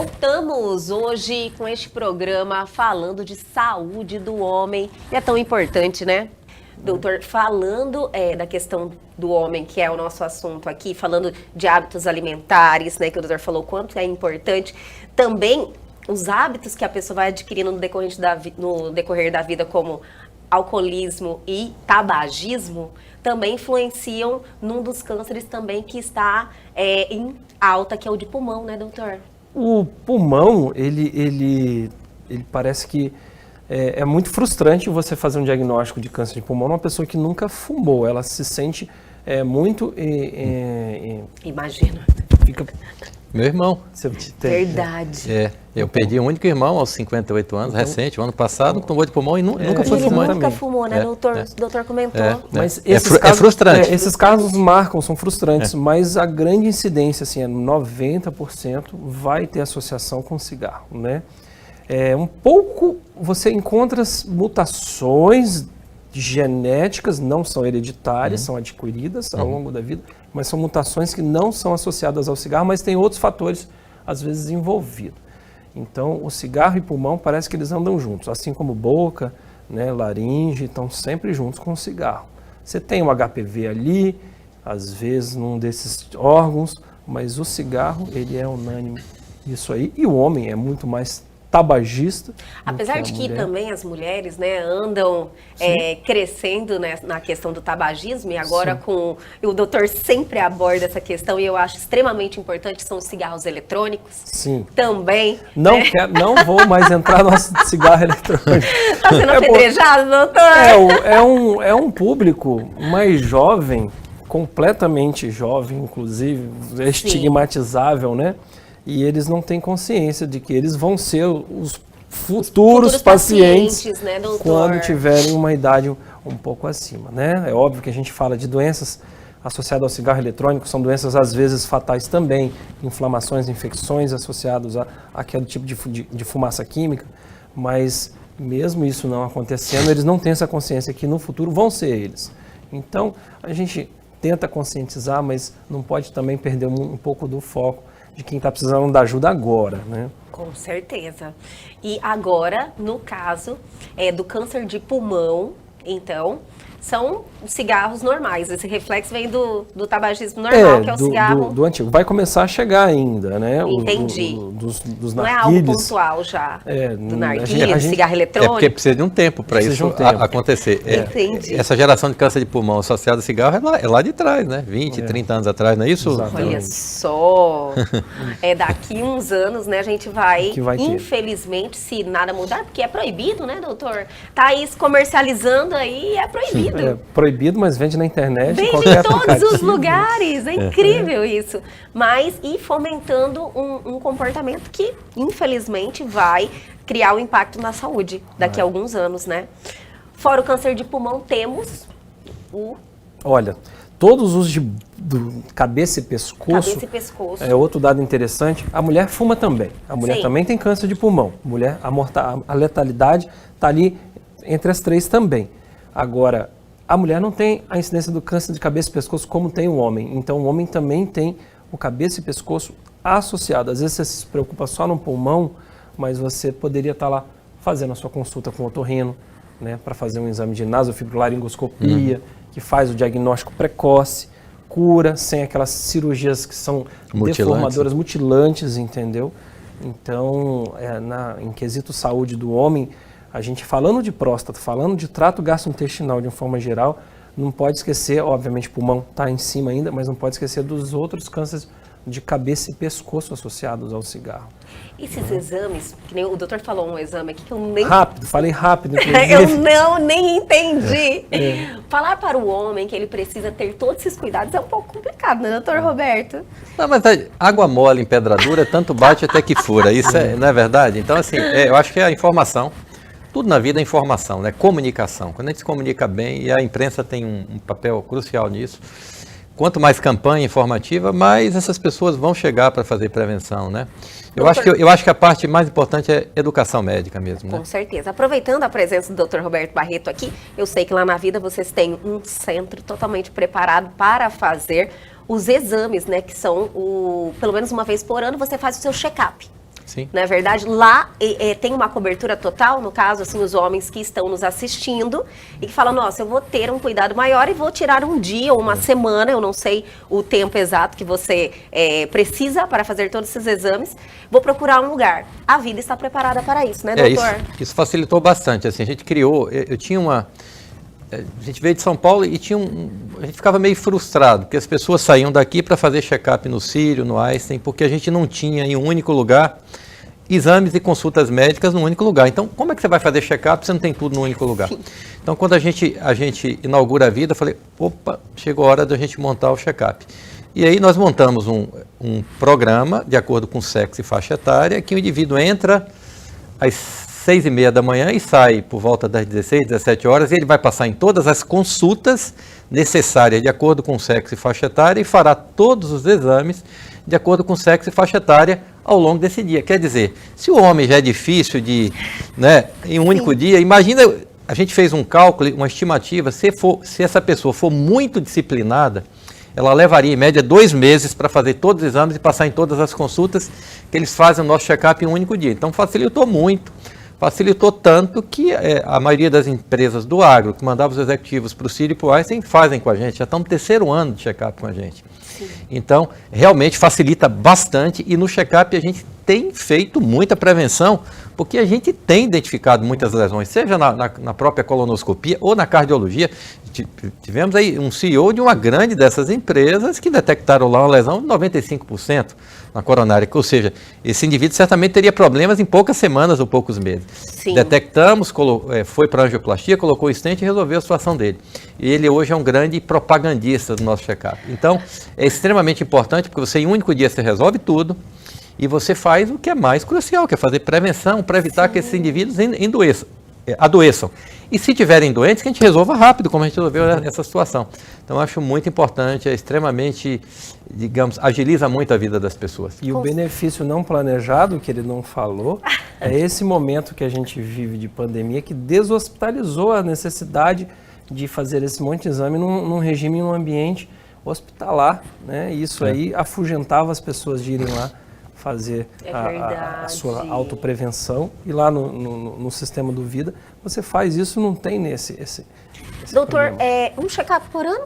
Voltamos hoje com este programa falando de saúde do homem. E é tão importante, né? Doutor, falando da questão do homem, que é o nosso assunto aqui, falando de hábitos alimentares, né? Que o doutor falou quanto é importante. Também os hábitos que a pessoa vai adquirindo no decorrer da vida, como alcoolismo e tabagismo, também influenciam num dos cânceres também que está em alta, que é o de pulmão, né, doutor? O pulmão, ele parece que é muito frustrante você fazer um diagnóstico de câncer de pulmão numa pessoa que nunca fumou. Ela se sente muito... Imagina. Fica... Meu irmão. Verdade. Eu perdi um único irmão aos 58 anos, recente, o ano passado, tomou de pulmão e nunca foi fumante. Ele nunca fumou, né, doutor? O doutor comentou. Mas é frustrante. Esses casos são frustrantes, mas a grande incidência, assim, 90% vai ter associação com cigarro, né? Um pouco você encontra as mutações genéticas, não são hereditárias, são adquiridas ao longo da vida, mas são mutações que não são associadas ao cigarro, mas tem outros fatores, às vezes, envolvidos. Então, o cigarro e pulmão parece que eles andam juntos, assim como boca, né, laringe, estão sempre juntos com o cigarro. Você tem um HPV ali, às vezes num desses órgãos, mas o cigarro, ele é unânime isso aí, e o homem é muito mais tabagista. Apesar de que também as mulheres, né, andam crescendo, né, na questão do tabagismo, e agora o doutor sempre aborda essa questão, e eu acho extremamente importante, são os cigarros eletrônicos. Sim. Também. Não, não vou mais entrar no cigarro eletrônico. Está sendo apedrejado, doutor? É um público mais jovem, completamente jovem, inclusive, estigmatizável, né? E eles não têm consciência de que eles vão ser os futuros pacientes, né, quando tiverem uma idade um pouco acima, né? É óbvio que a gente fala de doenças associadas ao cigarro eletrônico, são doenças às vezes fatais também, inflamações, infecções associadas àquele tipo de fumaça química, mas mesmo isso não acontecendo, eles não têm essa consciência que no futuro vão ser eles. Então, a gente tenta conscientizar, mas não pode também perder um pouco do foco de quem está precisando da ajuda agora, né? Com certeza. E agora, no caso do câncer de pulmão, então, são cigarros normais. Esse reflexo vem do tabagismo normal, que é o cigarro... do antigo. Vai começar a chegar ainda, né? Entendi. Dos não narguilés. É algo pontual já, do narguilé, do cigarro eletrônico. Porque precisa de um tempo para isso acontecer. Entendi. Essa geração de câncer de pulmão associada a cigarro é lá de trás, né? 20, 30 anos atrás, não é isso? Exatamente. Olha só, daqui uns anos, né, a gente vai infelizmente, se nada mudar, porque é proibido, né, doutor? Tá aí se comercializando aí, é proibido. É proibido, mas vende na internet. Vende em todos os lugares, é incrível isso. Mas e fomentando um comportamento que, infelizmente, vai criar um impacto na saúde daqui a alguns anos, né? Fora o câncer de pulmão, temos o... Olha, todos os do cabeça e pescoço... Cabeça e pescoço. É outro dado interessante. A mulher fuma também. A mulher também tem câncer de pulmão. A letalidade está ali entre as três também. Agora, a mulher não tem a incidência do câncer de cabeça e pescoço como tem o homem. Então, o homem também tem o cabeça e pescoço associado. Às vezes você se preocupa só no pulmão, mas você poderia estar lá fazendo a sua consulta com o otorrino, né, para fazer um exame de nasofibrilaringoscopia, que faz o diagnóstico precoce, cura, sem aquelas cirurgias que são deformadoras, mutilantes, entendeu? Então, em quesito saúde do homem, a gente falando de próstata, falando de trato gastrointestinal de uma forma geral, não pode esquecer, obviamente o pulmão está em cima ainda, mas não pode esquecer dos outros cânceres de cabeça e pescoço associados ao cigarro. Esses exames, que nem o doutor falou um exame aqui que eu nem... Falei rápido, inclusive. Eu nem entendi. Falar para o homem que ele precisa ter todos esses cuidados é um pouco complicado, né, doutor Roberto? Não, mas água mole em pedra dura, tanto bate até que fura, isso não é verdade? Então, assim, eu acho que é a informação. Tudo na vida é informação, né? Comunicação. Quando a gente se comunica bem, e a imprensa tem um papel crucial nisso, quanto mais campanha informativa, mais essas pessoas vão chegar para fazer prevenção, né? Eu acho que a parte mais importante é educação médica mesmo, né? Com certeza. Aproveitando a presença do Dr. Roberto Barreto aqui, eu sei que lá na Vida vocês têm um centro totalmente preparado para fazer os exames, né? Que são, pelo menos uma vez por ano, você faz o seu check-up. Sim. Não é verdade? Lá tem uma cobertura total, no caso, assim, os homens que estão nos assistindo e que falam, nossa, eu vou ter um cuidado maior e vou tirar um dia ou uma semana, eu não sei o tempo exato que você precisa para fazer todos esses exames, vou procurar um lugar. A vida está preparada para isso, né, doutor? Isso facilitou bastante. Assim, a gente criou, eu tinha uma... A gente veio de São Paulo e a gente ficava meio frustrado, porque as pessoas saíam daqui para fazer check-up no Sírio, no Einstein, porque a gente não tinha em um único lugar exames e consultas médicas num único lugar. Então, como é que você vai fazer check-up se você não tem tudo num único lugar? Sim. Então, quando a gente inaugura a vida, eu falei, opa, chegou a hora da gente montar o check-up. E aí nós montamos um programa, de acordo com sexo e faixa etária, que o indivíduo entra às 6h30 da manhã e sai por volta das 16, 17 horas, e ele vai passar em todas as consultas necessárias de acordo com sexo e faixa etária e fará todos os exames de acordo com sexo e faixa etária ao longo desse dia. Quer dizer, se o homem já é difícil em um único dia, imagina, a gente fez um cálculo, uma estimativa, se essa pessoa for muito disciplinada, ela levaria em média 2 meses para fazer todos os exames e passar em todas as consultas que eles fazem o nosso check-up em um único dia. Então facilitou muito. Facilitou tanto que a maioria das empresas do agro que mandavam os executivos para o Sírio e para o Einstein fazem com a gente, já estão no 3º ano de check-up com a gente. Sim. Então, realmente facilita bastante e no check-up a gente tem feito muita prevenção, porque a gente tem identificado muitas lesões, seja na própria colonoscopia ou na cardiologia. Tivemos aí um CEO de uma grande dessas empresas que detectaram lá uma lesão de 95% na coronária, ou seja, esse indivíduo certamente teria problemas em poucas semanas ou poucos meses. Sim. Detectamos, foi para a angioplastia, colocou o stent e resolveu a situação dele. E ele hoje é um grande propagandista do nosso check-up. Então, é extremamente importante, porque você em um único dia você resolve tudo e você faz o que é mais crucial, que é fazer prevenção para evitar que esses indivíduos adoeçam. E se tiverem doentes, que a gente resolva rápido, como a gente resolveu essa situação. Então, eu acho muito importante, é extremamente, digamos, agiliza muito a vida das pessoas. E o benefício não planejado, que ele não falou, é esse momento que a gente vive de pandemia, que deshospitalizou a necessidade de fazer esse monte de exame num regime, num ambiente hospitalar, né? E isso aí afugentava as pessoas de irem lá fazer a sua autoprevenção, e lá no sistema do Vida, você faz isso, não tem esse doutor, um check-up por ano?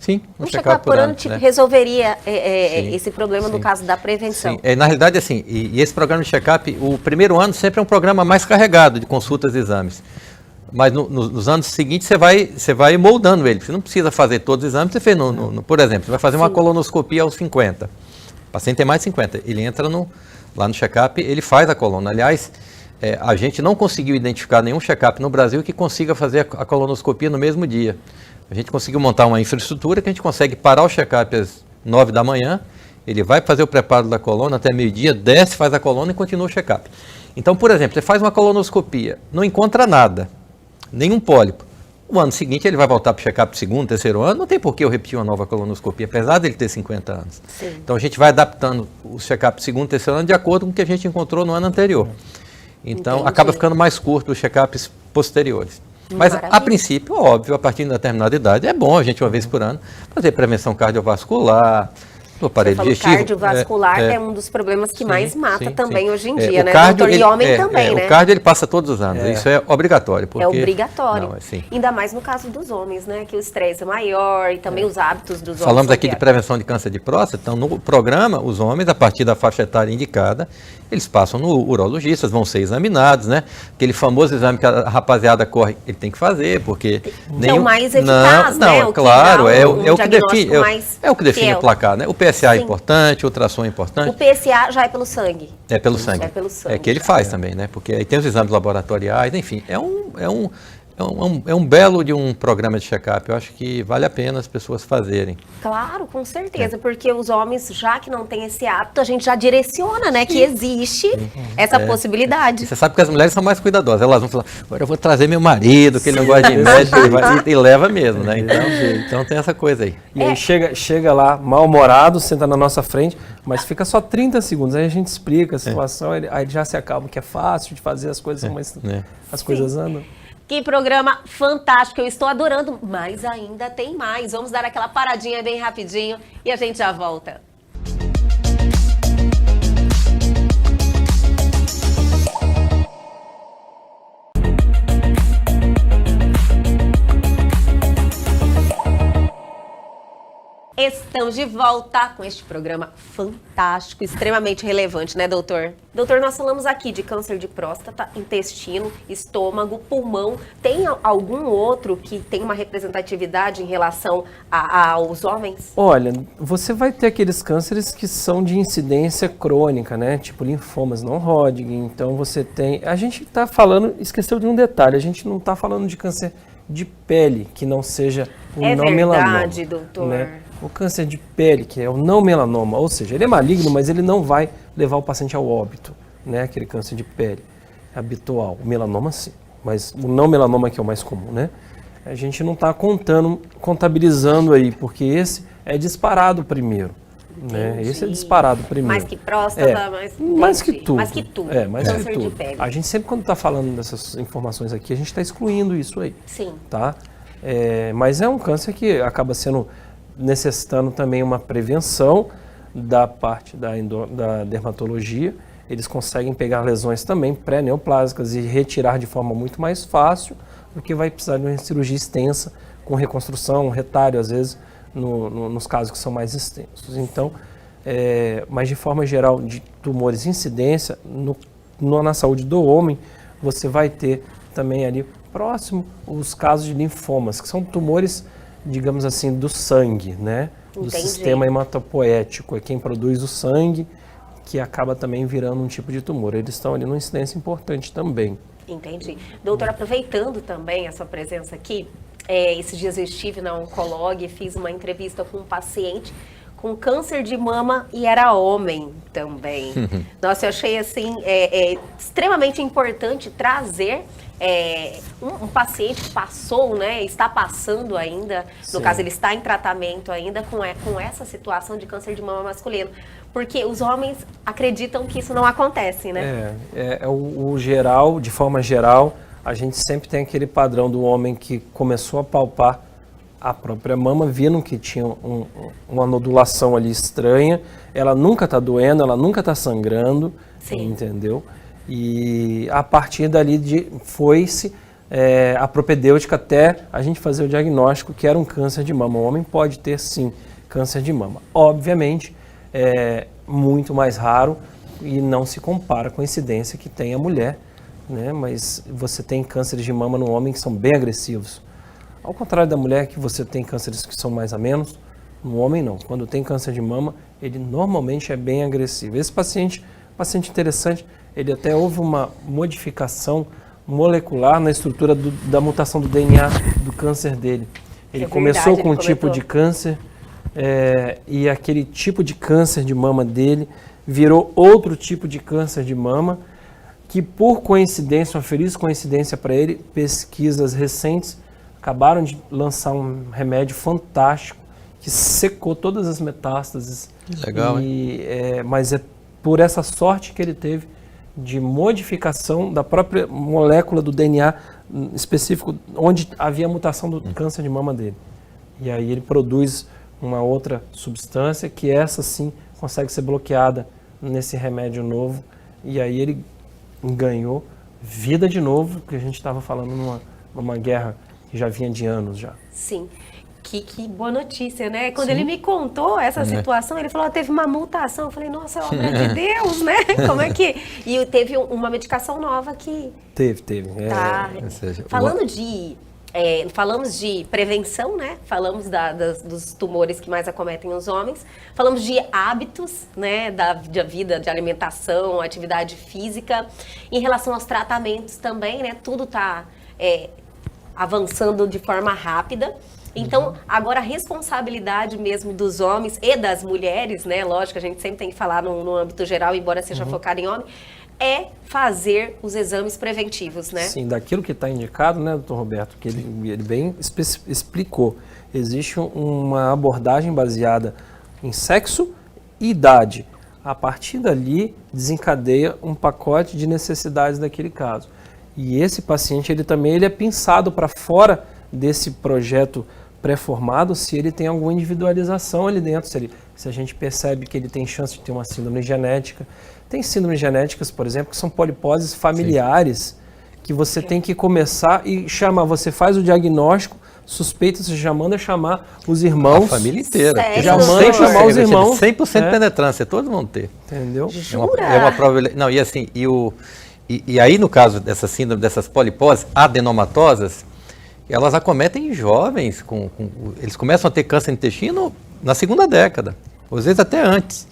Sim, um check-up por ano resolveria esse problema no caso da prevenção. Sim. Na realidade, assim, e esse programa de check-up, o primeiro ano sempre é um programa mais carregado de consultas e exames. Mas nos anos seguintes você vai moldando ele. Você não precisa fazer todos os exames, você fez, por exemplo, você vai fazer uma colonoscopia aos 50. O paciente tem mais de 50, ele entra lá no check-up, ele faz a coluna. Aliás, a gente não conseguiu identificar nenhum check-up no Brasil que consiga fazer a colonoscopia no mesmo dia. A gente conseguiu montar uma infraestrutura que a gente consegue parar o check-up às 9 da manhã, ele vai fazer o preparo da coluna até meio-dia, desce, faz a coluna e continua o check-up. Então, por exemplo, você faz uma colonoscopia, não encontra nada, nenhum pólipo. O ano seguinte ele vai voltar para o check-up 2º, 3º ano, não tem por que eu repetir uma nova colonoscopia, apesar dele ter 50 anos. Sim. Então a gente vai adaptando o check-up 2º, 3º ano de acordo com o que a gente encontrou no ano anterior. Então acaba ficando mais curto os check-ups posteriores. Mas a princípio, óbvio, a partir de determinada idade, é bom a gente uma vez por ano fazer prevenção cardiovascular, do aparelho digestivo. Cardiovascular é um dos problemas que mais mata também hoje em dia, né, doutor? E homem também, né? O cardio ele passa todos os anos, isso é obrigatório. Porque... É obrigatório. Ainda mais no caso dos homens, né? Que o estresse é maior e também os hábitos dos homens. Falamos aqui de prevenção de câncer de próstata, então no programa, os homens, a partir da faixa etária indicada, eles passam no urologista, vão ser examinados, né? Aquele famoso exame que a rapaziada corre, ele tem que fazer, porque... É o mais eficaz, né? Não, claro, é o que define, é o que define o placar, né? O PSA é importante, o ultrassom é importante. O PSA já é pelo sangue? É pelo sangue. É pelo sangue. É que ele faz também, né? Porque aí tem os exames laboratoriais, enfim, é um belo de um programa de check-up. Eu acho que vale a pena as pessoas fazerem. Claro, com certeza, porque os homens, já que não tem esse hábito, a gente já direciona, né? Que existe essa possibilidade. E você sabe que as mulheres são mais cuidadosas. Elas vão falar, agora eu vou trazer meu marido, que ele não gosta de médico, e leva mesmo, né? Então tem essa coisa aí. E aí chega lá, mal-humorado, senta na nossa frente, mas fica só 30 segundos. Aí a gente explica a situação, aí ele já se acalma, que é fácil de fazer as coisas, mas as coisas andam. Que programa fantástico, eu estou adorando, mas ainda tem mais. Vamos dar aquela paradinha bem rapidinho e a gente já volta. Estamos de volta com este programa fantástico, extremamente relevante, né, doutor? Doutor, nós falamos aqui de câncer de próstata, intestino, estômago, pulmão. Tem algum outro que tem uma representatividade em relação aos homens? Olha, você vai ter aqueles cânceres que são de incidência crônica, né? Tipo linfomas não Hodgkin. Então você tem... A gente está falando, esqueceu de um detalhe, a gente não está falando de câncer de pele, que não seja o não melanoma. É verdade, doutor. Né? O câncer de pele, que é o não melanoma, ou seja, ele é maligno, mas ele não vai levar o paciente ao óbito, né? Aquele câncer de pele habitual. O melanoma sim, mas o não melanoma que é o mais comum, né? A gente não está contabilizando aí, porque esse é disparado primeiro. Né? Esse é disparado primeiro. Mais que próstata, mais que tudo. Mais que tudo. Mais que tudo. A gente sempre, quando está falando dessas informações aqui, a gente está excluindo isso aí. Sim. Tá? Mas é um câncer que acaba sendo necessitando também uma prevenção da parte da dermatologia. Eles conseguem pegar lesões também pré-neoplásicas e retirar de forma muito mais fácil do que vai precisar de uma cirurgia extensa, com reconstrução, retalho, às vezes, nos casos que são mais extensos. Então, mas de forma geral, de tumores de incidência, na saúde do homem, você vai ter também ali próximo os casos de linfomas, que são tumores, digamos assim, do sangue, né? Do sistema hematopoético, é quem produz o sangue, que acaba também virando um tipo de tumor. Eles estão ali numa incidência importante também. Entendi. Doutor, aproveitando também a sua presença aqui, esses dias eu estive na Oncolog e fiz uma entrevista com um paciente com câncer de mama e era homem também. Nossa, eu achei assim extremamente importante trazer um paciente que passou, né, está passando ainda, no caso ele está em tratamento ainda com essa situação de câncer de mama masculino. Porque os homens acreditam que isso não acontece, né? O geral, de forma geral, a gente sempre tem aquele padrão do homem que começou a palpar a própria mama, viram que tinha uma nodulação ali estranha, ela nunca está doendo, ela nunca está sangrando, entendeu? E a partir dali foi-se a propedêutica até a gente fazer o diagnóstico que era um câncer de mama. O homem pode ter, sim, câncer de mama. Obviamente, é muito mais raro e não se compara com a incidência que tem a mulher, né? Mas você tem cânceres de mama no homem que são bem agressivos. Ao contrário da mulher, que você tem cânceres que são mais a menos, no homem não. Quando tem câncer de mama, ele normalmente é bem agressivo. Esse paciente interessante, ele até houve uma modificação molecular na estrutura da mutação do DNA do câncer dele. Ele começou com um tipo de câncer e aquele tipo de câncer de mama dele virou outro tipo de câncer de mama que, por coincidência, uma feliz coincidência para ele, pesquisas recentes acabaram de lançar um remédio fantástico que secou todas as metástases. Legal, mas é por essa sorte que ele teve de modificação da própria molécula do DNA específico onde havia a mutação do câncer de mama dele. E aí ele produz uma outra substância que essa sim consegue ser bloqueada nesse remédio novo. E aí ele ganhou vida de novo, porque a gente estava falando numa guerra que já vinha de anos já. Sim. Que boa notícia, né? Quando ele me contou essa situação, ele falou, teve uma mutação. Eu falei, nossa, é obra de Deus, né? Como é que... E teve uma medicação nova que... Teve. Tá. Falamos de prevenção, né? Falamos dos tumores que mais acometem os homens. Falamos de hábitos, né? Da vida, de alimentação, atividade física. Em relação aos tratamentos também, né? Tudo está avançando de forma rápida. Então, agora a responsabilidade mesmo dos homens e das mulheres, né? Lógico, a gente sempre tem que falar no âmbito geral, embora seja focado em homem, é fazer os exames preventivos, né? Sim, daquilo que está indicado, né, doutor Roberto, que ele bem explicou. Existe uma abordagem baseada em sexo e idade. A partir dali, desencadeia um pacote de necessidades daquele caso. E esse paciente, ele é pensado para fora desse projeto pré-formado, se ele tem alguma individualização ali dentro, se a gente percebe que ele tem chance de ter uma síndrome genética. Tem síndromes genéticas, por exemplo, que são poliposes familiares, que você tem que começar e chamar, você faz o diagnóstico suspeita, você já manda chamar os irmãos. A família inteira. Sério? Já manda chamar os irmãos. 100% penetrância, todos vão ter. Entendeu? Jura? É uma prova. Não, e assim, e aí no caso dessa síndrome, dessas poliposes adenomatosas, elas acometem jovens, eles começam a ter câncer no intestino na segunda década, às vezes até antes.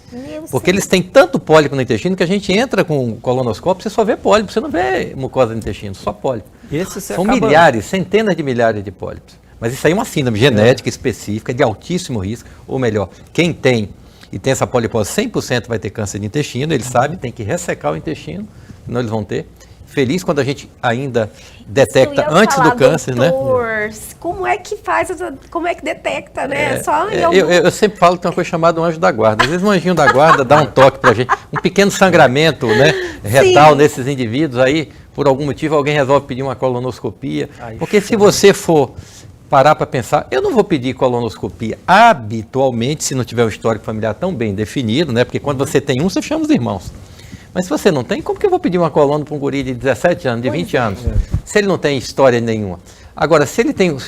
Porque eles têm tanto pólipo no intestino que a gente entra com o colonoscópio, você só vê pólipo, você não vê mucosa do intestino, só pólipo. São milhares, centenas de milhares de pólipos. Mas isso aí é uma síndrome genética específica, de altíssimo risco, ou melhor, quem tem e tem essa polipose 100% vai ter câncer de intestino, ele sabe, tem que ressecar o intestino, senão eles vão ter. Feliz quando a gente ainda detecta antes do câncer, doutor, né? Como é que faz, como é que detecta, né? Eu sempre falo que tem uma coisa chamada um anjo da guarda. Às vezes um anjinho da guarda dá um toque pra gente, um pequeno sangramento, né, retal nesses indivíduos, aí por algum motivo alguém resolve pedir uma colonoscopia. Porque se você for parar para pensar, eu não vou pedir colonoscopia habitualmente se não tiver um histórico familiar tão bem definido, né? Porque quando você tem um, você chama os irmãos. Mas se você não tem, como que eu vou pedir uma colono para um guri de 17 anos, de 20 anos, se ele não tem história nenhuma? Agora, se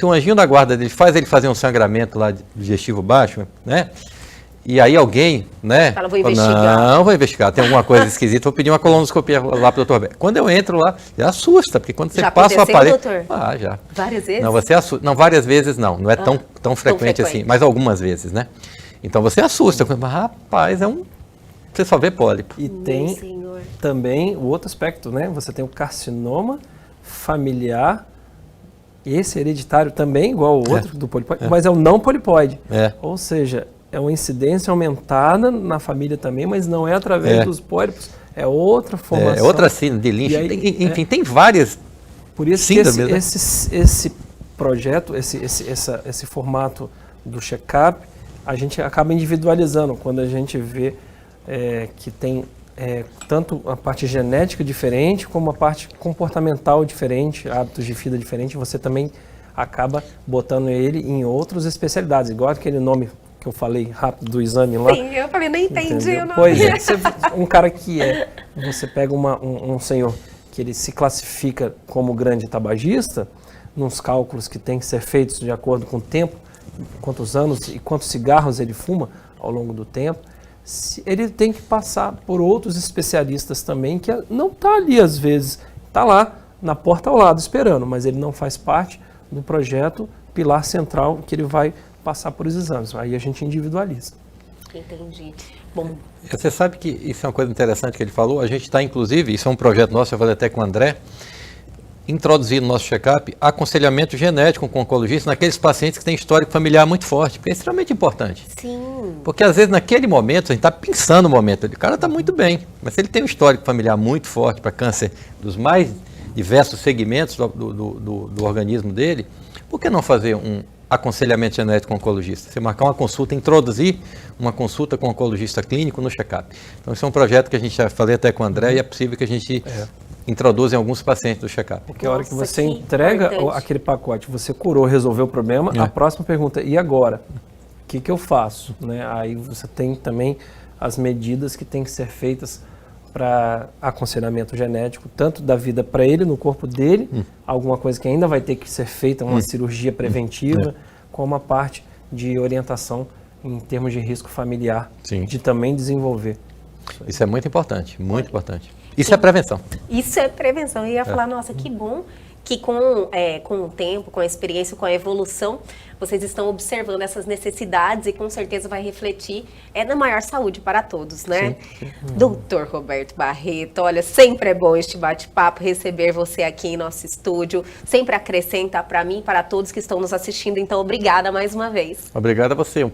o anjinho da guarda dele faz ele fazer um sangramento lá digestivo baixo, né? E aí alguém, né? Fala, vou investigar. Não, vou investigar, tem alguma coisa esquisita, vou pedir uma colonoscopia lá para o doutor Beto. Quando eu entro lá, já assusta, porque quando você já passa o aparelho... doutor? Já. Várias vezes? Não, você assusta. Não, várias vezes não é tão frequente assim, mas algumas vezes, né? Então você assusta, mas rapaz, você só vê pólipo. E tem também o outro aspecto, né? Você tem o carcinoma familiar, esse hereditário também, igual o outro do polipóide, mas é o não polipóide. Ou seja, é uma incidência aumentada na família também, mas não é através dos pólipos, é outra formação. É outra síndrome de Lynch. Enfim, tem várias. Por isso que esse projeto, esse formato do check-up, a gente acaba individualizando quando a gente vê que tem tanto a parte genética diferente, como a parte comportamental diferente, hábitos de vida diferente, você também acaba botando ele em outras especialidades, igual aquele nome que eu falei rápido do exame lá. Sim, eu falei, não entendi o nome. Pois é, um cara que você pega um senhor que ele se classifica como grande tabagista, nos cálculos que tem que ser feitos de acordo com o tempo, quantos anos e quantos cigarros ele fuma ao longo do tempo, ele tem que passar por outros especialistas também, que não está ali às vezes, está lá na porta ao lado esperando, mas ele não faz parte do projeto pilar central que ele vai passar por os exames. Aí a gente individualiza. Entendi. Bom. Você sabe que isso é uma coisa interessante que ele falou, a gente está inclusive, isso é um projeto nosso, eu falei até com o André, introduzir no nosso check-up aconselhamento genético com o oncologista naqueles pacientes que têm histórico familiar muito forte, porque é extremamente importante. Sim. Porque às vezes naquele momento, a gente está pensando no momento, o cara está muito bem, mas se ele tem um histórico familiar muito forte para câncer dos mais diversos segmentos do organismo dele, por que não fazer um aconselhamento genético com o oncologista? Você marcar uma consulta, introduzir uma consulta com o oncologista clínico no check-up. Então esse é um projeto que a gente já falei até com o André e é possível que a gente introduz em alguns pacientes do check-up. Porque a hora que você entrega aquele pacote, você curou, resolveu o problema, a próxima pergunta, e agora? O que eu faço? Né? Aí você tem também as medidas que têm que ser feitas para aconselhamento genético, tanto da vida para ele, no corpo dele, alguma coisa que ainda vai ter que ser feita, uma cirurgia preventiva, como a parte de orientação em termos de risco familiar, de também desenvolver. Isso é muito importante, muito importante. Isso é prevenção. Isso é prevenção. Eu ia falar, nossa, que bom que com o tempo, com a experiência, com a evolução, vocês estão observando essas necessidades e com certeza vai refletir na maior saúde para todos, né? Sim. Doutor Roberto Barreto, olha, sempre é bom este bate-papo, receber você aqui em nosso estúdio, sempre acrescenta para mim e para todos que estão nos assistindo, então obrigada mais uma vez. Obrigado a você.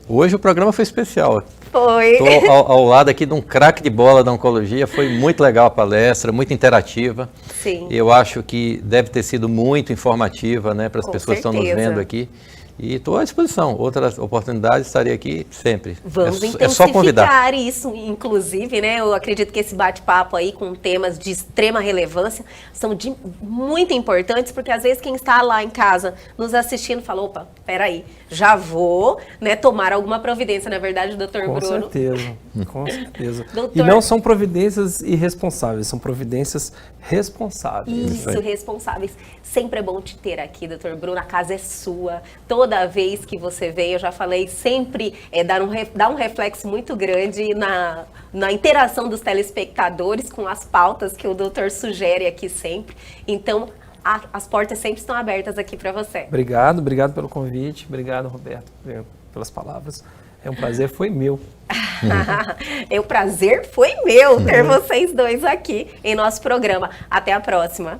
Hoje o programa foi especial. Foi. Estou ao lado aqui de um craque de bola da oncologia, foi muito legal a palestra, muito interativa. Sim. Eu acho que deve ter sido muito informativa, né, para as pessoas que estão nos vendo aqui. E estou à disposição. Outras oportunidades, estarei aqui sempre. Vamos é só convidar. Isso, inclusive, né? Eu acredito que esse bate-papo aí com temas de extrema relevância são muito importantes, porque às vezes quem está lá em casa nos assistindo fala, opa, peraí, já vou, né, tomar alguma providência, na verdade, doutor Bruno? Com certeza. Com certeza. Doutor- E não são providências irresponsáveis, são providências responsáveis. Isso, responsáveis. Sempre é bom te ter aqui, doutor Bruno. A casa é sua. Toda vez que você vem, eu já falei, sempre dá um reflexo muito grande na interação dos telespectadores com as pautas que o doutor sugere aqui sempre. Então, as portas sempre estão abertas aqui para você. Obrigado pelo convite. Obrigado, Roberto, pelas palavras. É um prazer, foi meu. O prazer foi meu ter vocês dois aqui em nosso programa. Até a próxima.